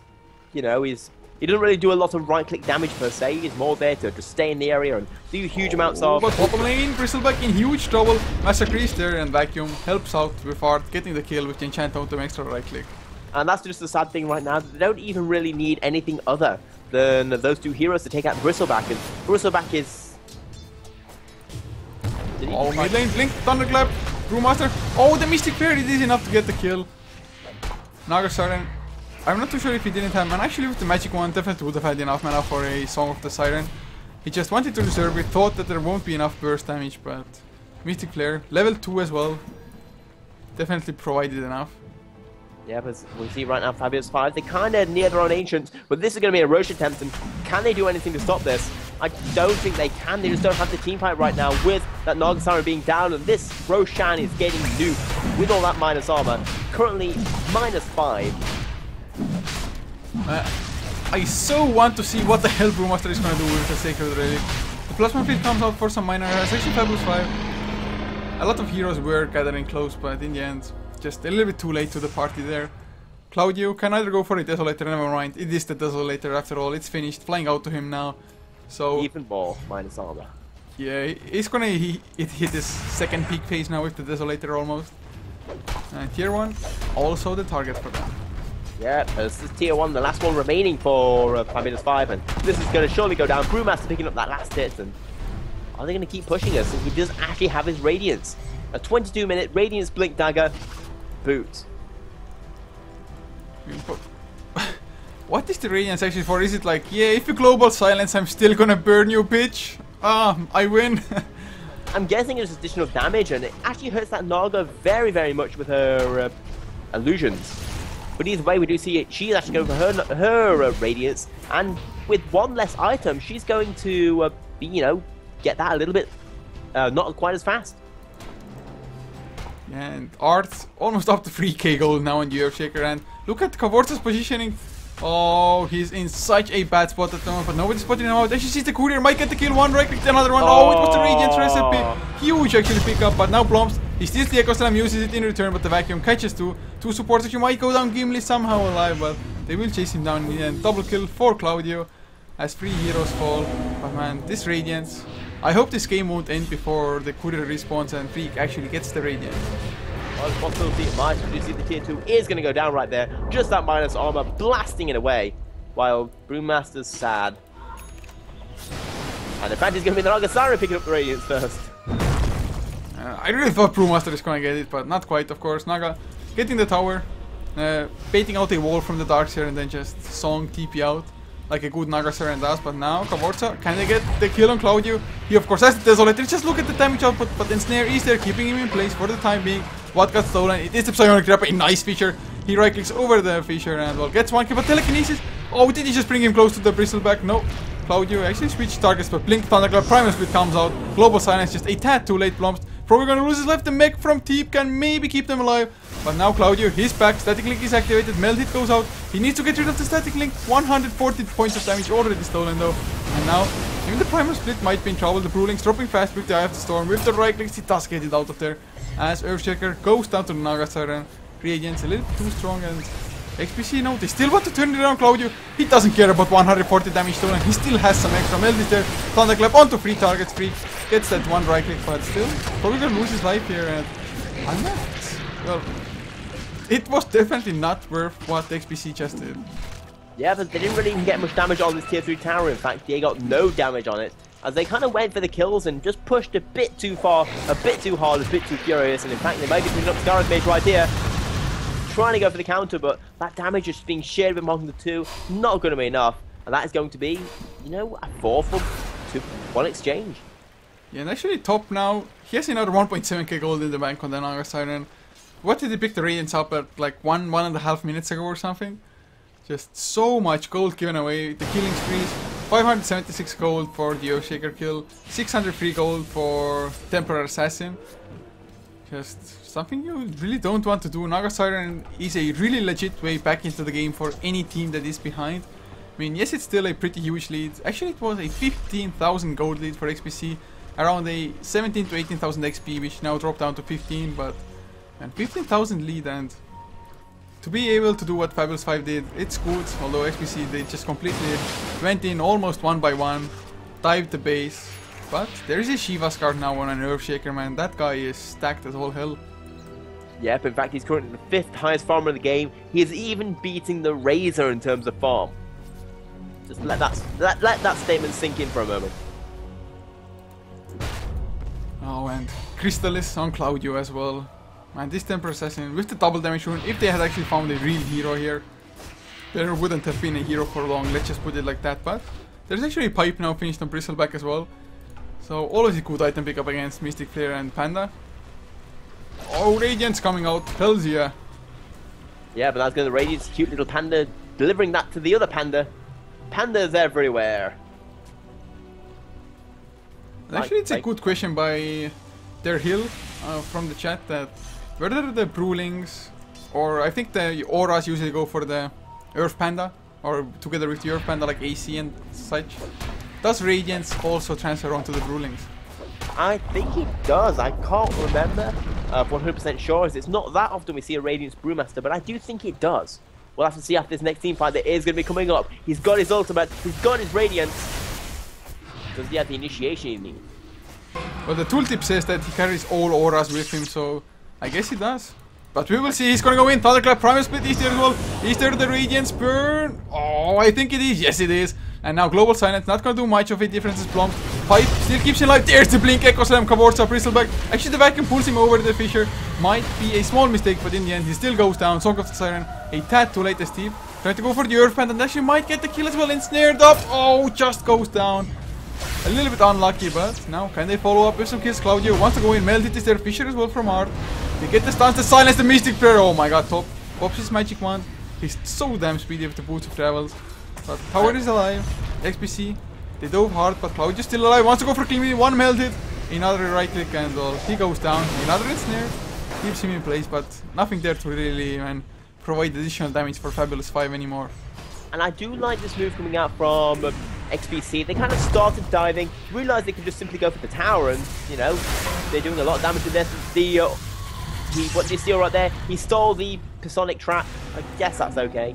you know, he doesn't really do a lot of right-click damage per se. He's more there to just stay in the area and do huge amounts of... But bottom lane, Bristleback in huge trouble. Massacre's there and Vacuum helps out with Art getting the kill with the Enchant Totem extra right-click. And that's just the sad thing right now. They don't even really need anything other than those two heroes to take out Bristleback. And Bristleback is... Oh, mid lane, Blink, Thunderclap, Brewmaster. Oh, the Mystic Fairy did enough to get the kill. Naga Siren. I'm not too sure if he didn't have mana. Actually, with the magic one, definitely would have had enough mana for a Song of the Siren. He just wanted to reserve it, thought that there won't be enough burst damage, but Mystic Flare, level 2 as well, definitely provided enough. Yeah, but we see right now Fab5, they kind of near their own Ancients, but this is going to be a Roche attempt, and can they do anything to stop this? I don't think they can. They just don't have the team fight right now with that Naga Siren being down, and this Roshan is getting nuked with all that minus armor. Currently, -5. I so want to see what the hell Brewmaster is going to do with the Sacred Relic. The Plasma Fleet comes out for some minor errors. Actually, Fab5. A lot of heroes were gathering close, but in the end, just a little bit too late to the party there. Claudio can either go for a Desolator, never mind. It is the Desolator after all. It's finished. Flying out to him now. So even more minus armor. Yeah, he's gonna hit his second peak phase now with the Desolator almost. And tier 1, also the target for them. Yeah, this is tier 1, the last one remaining for Fab5, and this is going to surely go down. Brewmaster picking up that last hit, and are they going to keep pushing us? And he does actually have his Radiance. A 22-minute Radiance Blink Dagger boot. What is the Radiance actually for? Is it like, yeah, if you global silence, I'm still gonna burn you, bitch? Ah, I win. I'm guessing it's additional damage, and it actually hurts that Naga very, very much with her illusions. But either way, we do see it. She's actually going for her Radiance, and with one less item, she's going to, you know, get that a little bit not quite as fast. And Art almost up to 3k gold now on the Earthshaker, and look at Kavorta's positioning. Oh, he's in such a bad spot at the moment, but nobody's spotting him out. Actually sees the courier, might get the kill, one right click, another one. Oh, it was the Radiance recipe. Huge actually pick up, but now Blomps, he steals the Echo Slam, uses it in return, but the Vacuum catches two supporters. You might go down, Gimli somehow alive, but they will chase him down in the end. Double kill for Claudio as 3 heroes fall. But man, this Radiance, I hope this game won't end before the courier respawns and Freak actually gets the Radiance. Well, the possibility it might. You see the tier 2 is going to go down right there. Just that minus armor blasting it away, while Brewmaster's sad. And in fact, he's going to be the Naga Siren picking up the Radiance first. I really thought Brewmaster is going to get it, but not quite, of course. Naga getting the tower, baiting out a wall from the Darkseer, and then just Song TP out like a good Naga Siren does. But now Kavorta, can they get the kill on Claudio? He of course has the Desolator. Just look at the damage output, but Ensnare is there, keeping him in place for the time being. What got stolen? It is the Psionic Trap, a nice feature. He right clicks over the Fisher and well gets one kill, but Telekinesis. Oh, did he just bring him close to the Bristleback? No. Claudio actually switched targets, but Blink, Thunderclap, Primal Split comes out. Global Silence just a tad too late. Blomps probably gonna lose his life. The mech from Teep can maybe keep them alive, but now Claudio, he's back. Static Link is activated. Meld Hit goes out. He needs to get rid of the Static Link. 140 points of damage already stolen though, and now even the Primal Split might be in trouble. The Brewlink's dropping fast with the Eye of the Storm. With the right clicks, he does get it out of there. As Earthshaker goes down to the Naga Siren. Radiance a little too strong, and XPC now they still want to turn it around. Claudio, he doesn't care about 140 damage stolen. He still has some extra. Meld is there. Thunderclap onto 3 targets. Freak gets that one right click, but still probably gonna lose his life here. And I'm not. Well, it was definitely not worth what XPC just did. Yeah, but they didn't really even get much damage on this tier 3 tower. In fact, they got no damage on it, as they kind of went for the kills and just pushed a bit too far, a bit too hard, a bit too furious. And in fact, they might be picking up Scarlet Mage right here, trying to go for the counter, but that damage is being shared among the two. Not going to be enough, and that is going to be, you know, a 4-for-1 exchange. Yeah, and actually top now, he has another 1.7k gold in the bank on the Naga Siren. What did he pick the Radiance up at, like 1.5 minutes ago or something? Just so much gold given away, the killing sprees. 576 gold for the Earthshaker kill, 603 gold for Temporary Assassin. Just something you really don't want to do. Naga Siren is a really legit way back into the game for any team that is behind. I mean, yes, it's still a pretty huge lead. Actually, it was a 15,000 gold lead for XPC, around a 17 to 18,000 XP, which now dropped down to 15, but man, 15,000 lead, and to be able to do what Fab5 did, it's good, although XPC, they just completely went in almost one by one, dived the base. But there is a Shiva's card now on an Earthshaker, man. That guy is stacked as all hell. Yep, in fact, he's currently the 5th highest farmer in the game. He is even beating the Razor in terms of farm. Just let that statement sink in for a moment. Oh, and Crystalis on Claudio as well. Man, this Temper Assassin with the double damage rune, if they had actually found a real hero here, there wouldn't have been a hero for long, let's just put it like that. But there's actually a pipe now finished on Bristleback as well. So always a good item pickup against Mystic Flare and Panda. Oh, Radiant's coming out, hells yeah. Yeah, but that's going to Radiant's cute little Panda, delivering that to the other Panda. Pandas everywhere. Actually, it's a good question by their Hill from the chat, that whether the Brewlings, or I think the Auras usually go for the Earth Panda, or together with the Earth Panda like AC and such. Does Radiance also transfer onto the Brewlings? I think it does. I can't remember 100% sure, as it's not that often we see a Radiance Brewmaster, but I do think it does. We'll have to see after this next team fight that is going to be coming up. He's got his ultimate, he's got his Radiance. Does he have the initiation he needs? Well, the tooltip says that he carries all auras with him, so I guess he does. But we will see. He's gonna go in. Thunderclap, Primal Split, is there as well. Is there the Radiance burn? Oh, I think it is. Yes, it is. And now Global Silence, not gonna do much of a difference as Plum. Fight still keeps him alive. There's the Blink, Echo Slam, Kavorza, Bristleback. Actually, the vacuum pulls him over the Fissure. Might be a small mistake, but in the end, he still goes down. Song of the Siren, a tad too late as Steve. Trying to go for the Earth Panda, and actually might get the kill as well. Ensnared up. Oh, just goes down. A little bit unlucky, but now can they follow up with some kills? Claudio wants to go in. Melted is there. Fissure as well from Art. They get the stance, the silence, the Mystic Prayer. Oh my god, top. Pops his magic wand. He's so damn speedy with the boots of travels. But Power is alive. XPC, they dove hard, but Claudio's still alive. Wants to go for clean. One melted. Another right click, and he goes down. Another ensnare. Keeps him in place, but nothing there to really provide additional damage for Fab5 anymore. And I do like this move coming out from XPC. They kind of started diving, realized they could just simply go for the tower, and you know, they're doing a lot of damage to this. What do you see right there? He stole the Psionic Trap. I guess that's okay.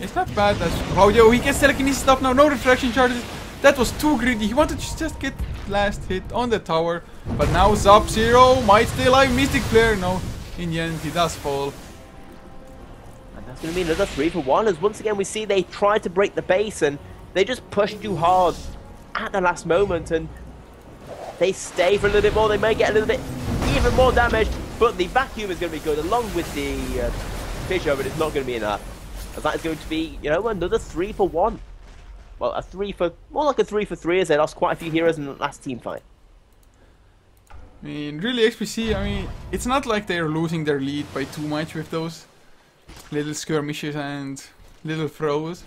It's not bad. That's Claudio. He gets telekinesis stuff now. No refraction charges. That was too greedy. He wanted to just get last hit on the tower. But now Sub-Zero might stay alive. Mystic Flare. No. In the end, he does fall. And that's going to be another 3 for 1. As once again, we see they tried to break the base and they just pushed too hard at the last moment. And they stay for a little bit more. They may get a little bit even more damage. But the vacuum is going to be good along with the Fissure, but it's not going to be enough. As that is going to be, you know, another 3 for 1. Well, more like a 3 for 3, as they lost quite a few heroes in the last team fight. I mean, really, XPC, I mean, it's not like they're losing their lead by too much with those little skirmishes and little throws.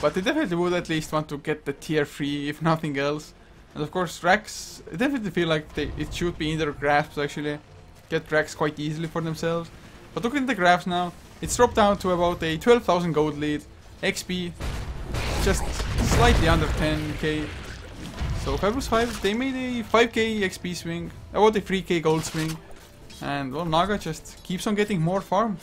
But they definitely would at least want to get the tier 3, if nothing else. And of course, Rax, I definitely feel like it should be in their grasps, actually. Get Rax quite easily for themselves. But looking at the graphs now, it's dropped down to about a 12,000 gold lead. XP just slightly under 10k. So Fab5, they made a 5k XP swing, about a 3k gold swing. And well, Naga just keeps on getting more farm.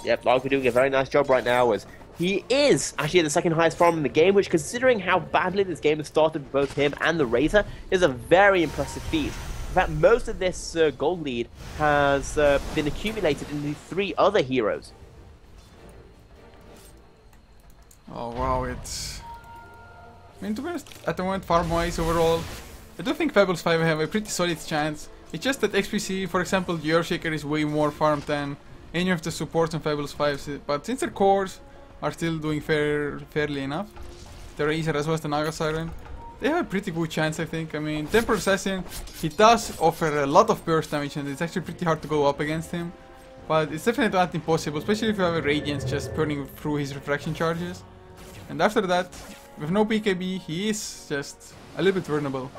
Yep, Naga doing a very nice job right now, as he is actually the second highest farm in the game, which, considering how badly this game has started for both him and the Razor, is a very impressive feat. In fact, most of this gold lead has been accumulated in the 3 other heroes. Oh wow, it's... I mean, to be honest, at the moment, farm-wise overall, I do think Fab5 have a pretty solid chance. It's just that XPC, for example, the Earthshaker is way more farmed than any of the supports on Fab5, but since their cores are still doing fairly enough, the Razor as well as the Naga Siren, they have a pretty good chance, I think. I mean, Temporary Assassin, he does offer a lot of burst damage, and it's actually pretty hard to go up against him. But it's definitely not impossible, especially if you have a Radiance just burning through his refraction charges. And after that, with no BKB, he is just a little bit vulnerable.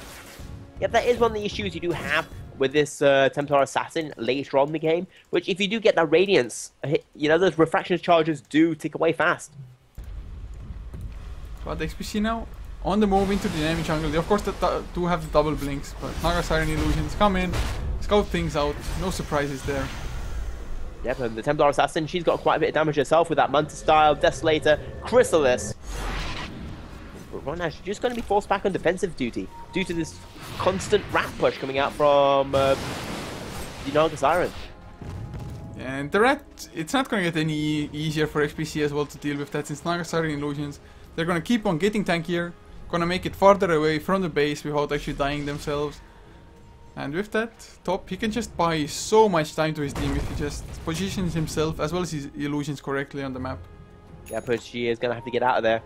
Yeah, that is one of the issues you do have with this Templar Assassin later on in the game, which if you do get that Radiance, you know, those refraction charges do tick away fast. But XPC now on the move into the enemy jungle. They of course do have the double blinks, but Naga Siren Illusions come in, scout things out, no surprises there. Yep, and the Templar Assassin, she's got quite a bit of damage herself with that Mantis style, Desolator, Chrysalis. But right now she's just going to be forced back on defensive duty due to this constant rat push coming out from the Naga Siren. And the rat, it's not going to get any easier for XPC as well to deal with that, since Naga Siren Illusions, they're going to keep on getting tankier, going to make it farther away from the base without actually dying themselves. And with that, Top, he can just buy so much time to his team if he just positions himself as well as his illusions correctly on the map. Yeah, but she is going to have to get out of there.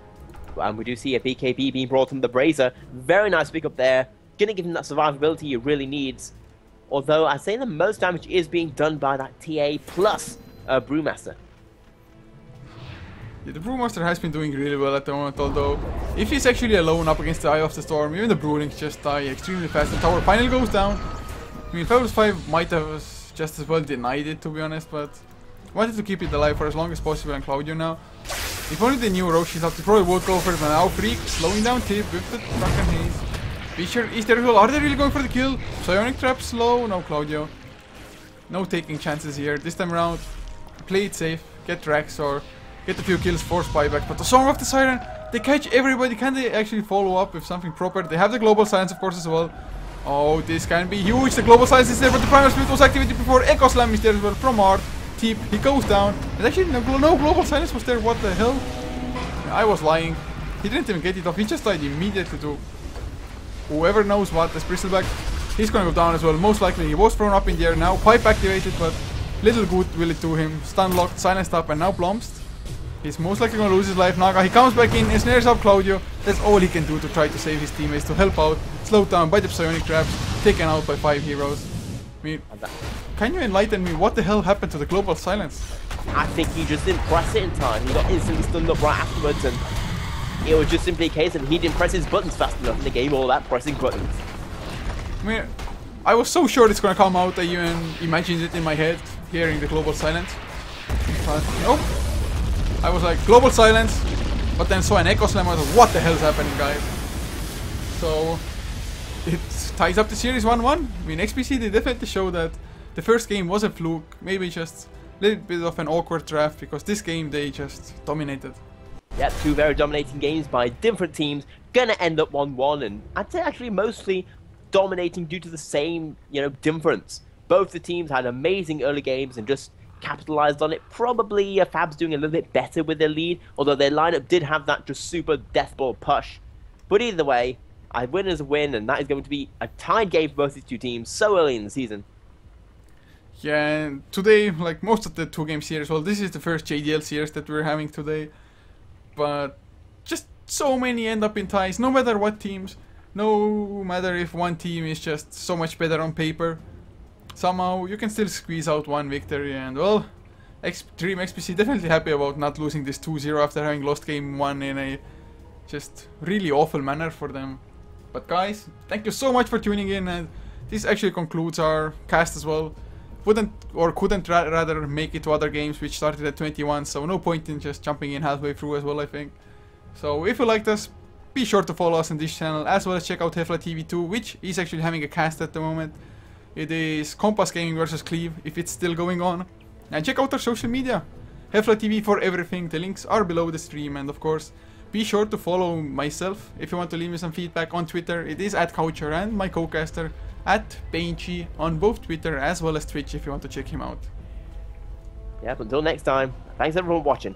And we do see a BKB being brought from the Brazier. Very nice pick up there. Going to give him that survivability he really needs. Although I'd say the most damage is being done by that TA plus Brewmaster. Yeah, the Brewmaster has been doing really well at the moment, although if he's actually alone up against the Eye of the Storm, even the Brewlings just die extremely fast. The tower finally goes down. I mean, Fab5 might have just as well denied it, to be honest, but wanted to keep it alive for as long as possible on Claudio now. If only they knew Roche is up, they probably would go for it, but now Freak slowing down Tip with the Drunken Haze. Fisher is there as well. Are they really going for the kill? Psionic Trap slow? No, Claudio. No taking chances here. This time around, play it safe, get Drax or get a few kills, force buybacks. But the Song of the Siren, they catch everybody. Can they actually follow up with something proper? They have the Global Silence, of course, as well. Oh, this can be huge. The Global Silence is there, but the Primal Spirit was activated before. Echo Slam is there as well from Art. Tip, he goes down. And actually, no Global Silence was there. What the hell? I was lying. He didn't even get it off. He just died immediately to whoever knows what. As Bristleback, he's going to go down as well. Most likely, he was thrown up in the air now. Pipe activated, but little good will it do him. Stun locked, silenced up, and now Blomst. He's most likely going to lose his life. Naga, he comes back in, ensnares up Claudio. That's all he can do to try to save his teammates, to help out. Slowed down by the Psionic Traps, taken out by 5 heroes. I mean, can you enlighten me? What the hell happened to the Global Silence? I think he just didn't press it in time. He got instantly stunned up right afterwards, and it was just simply a case that he didn't press his buttons fast enough in the game, all that pressing buttons. I mean, I was so sure it's going to come out, I even imagined it in my head, hearing the Global Silence. But nope. I was like, Global Silence, but then saw an Echo Slam. I was like, what the hell's happening, guys? So, it ties up the series 1-1. I mean, XPC, they definitely show that the first game was a fluke. Maybe just a little bit of an awkward draft, because this game, they just dominated. Yeah, two very dominating games by different teams. Gonna end up 1-1, and I'd say actually mostly dominating due to the same, difference. Both the teams had amazing early games and just capitalized on it. Probably Fab's doing a little bit better with their lead, although their lineup did have that just super deathball push. But either way, a win is a win, and that is going to be a tied game for both these two teams so early in the season. Yeah, and today, like most of the 2-game series, well, this is the first JDL series that we're having today, but just so many end up in ties, no matter what teams, no matter if one team is just so much better on paper. Somehow you can still squeeze out one victory, and well, Dream XPC definitely happy about not losing this 2-0 after having lost game 1 in a just really awful manner for them. But guys, thank you so much for tuning in, and this actually concludes our cast as well. Couldn't rather make it to other games which started at 21, so no point in just jumping in halfway through as well, I think. So if you liked us, be sure to follow us on this channel, as well as check out HeflaTV 2, which is actually having a cast at the moment. It is Compass Gaming versus Cleve, if it's still going on. And check out our social media, HeflaTV for everything. The links are below the stream, and of course, be sure to follow myself if you want to leave me some feedback on Twitter. It is @Coucher, and my co-caster @Painchi on both Twitter as well as Twitch if you want to check him out. Yeah, but until next time, thanks everyone for watching.